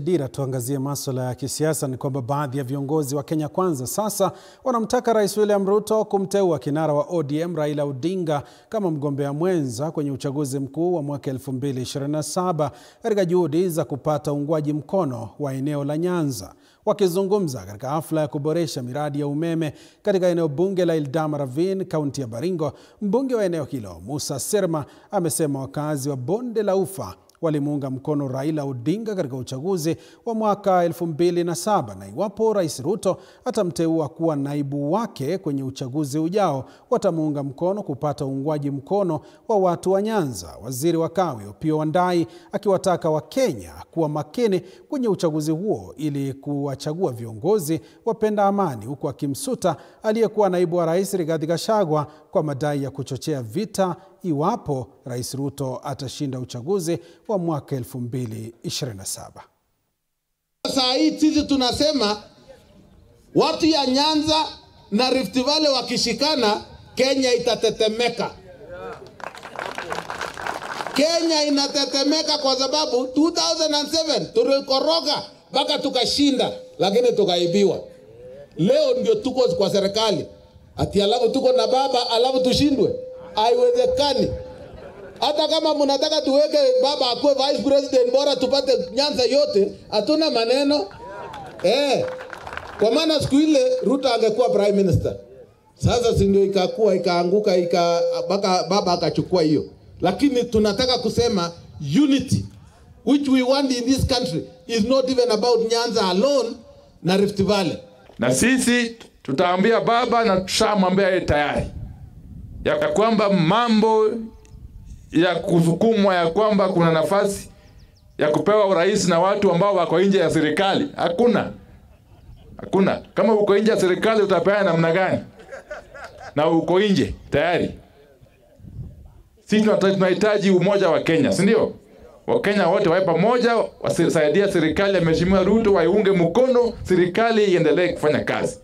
Dira tuangazie masuala ya kisiasa. Ni kwamba baadhi ya viongozi wa Kenya Kwanza sasa wanamtaka Rais William Ruto kumteua kinara wa ODM Raila Odinga kama mgombea mwenza kwenye uchaguzi mkuu wa mwaka 2027 katika juhudi za kupata uungwaji mkono wa eneo la Nyanza. Wakizungumza katika hafla ya kuboresha miradi ya umeme katika eneo bunge la Eldama Ravine, kaunti ya Baringo, mbunge wa eneo hilo Musa Serma amesema wakazi wa Bonde la Ufa walimuunga mkono Raila Odinga katika uchaguzi wa mwaka 2007 na iwapo Rais Ruto atamteua kuwa naibu wake kwenye uchaguzi ujao, watamuunga mkono kupata uungwaji mkono wa watu wa Nyanza. Waziri wa Kawi Opiyo Wandayi akiwataka Wakenya kuwa makini kwenye uchaguzi huo ili kuwachagua viongozi wapenda amani, huku akimsuta aliyekuwa naibu wa rais Rigathi Gachagua kwa madai ya kuchochea vita iwapo Rais Ruto atashinda uchaguzi wa mwaka 2027. Saa hii sisi tunasema watu ya Nyanza na Rift Valley wakishikana, Kenya itatetemeka. Kenya inatetemeka kwa sababu 2007 tulikoroga mpaka tukashinda, lakini tukaibiwa. Leo ndio tuko kwa serikali, ati alafu tuko na baba alafu tushindwe. Haiwezekani. Hata kama mnataka tuweke baba akuwe vice president, bora tupate Nyanza yote, hatuna maneno. Kwa maana siku ile Ruto angekuwa prime minister. Sasa si ndio ikakuwa ikaanguka baba akachukua hiyo. Lakini tunataka kusema unity which we want in this country is not even about Nyanza alone na Rift Valley. Na sisi tutaambia baba na tushamwambia yeye tayari ya kwamba mambo ya kusukumwa ya kwamba kuna nafasi ya kupewa urais na watu ambao wako nje ya serikali, hakuna. Kama uko nje ya serikali utapeana namna gani? Na uko nje tayari. Sisi tunahitaji umoja wa Kenya, si ndio? Wakenya wote wawe pamoja, wasaidia serikali ya Mheshimiwa Ruto, waiunge mkono serikali iendelee kufanya kazi.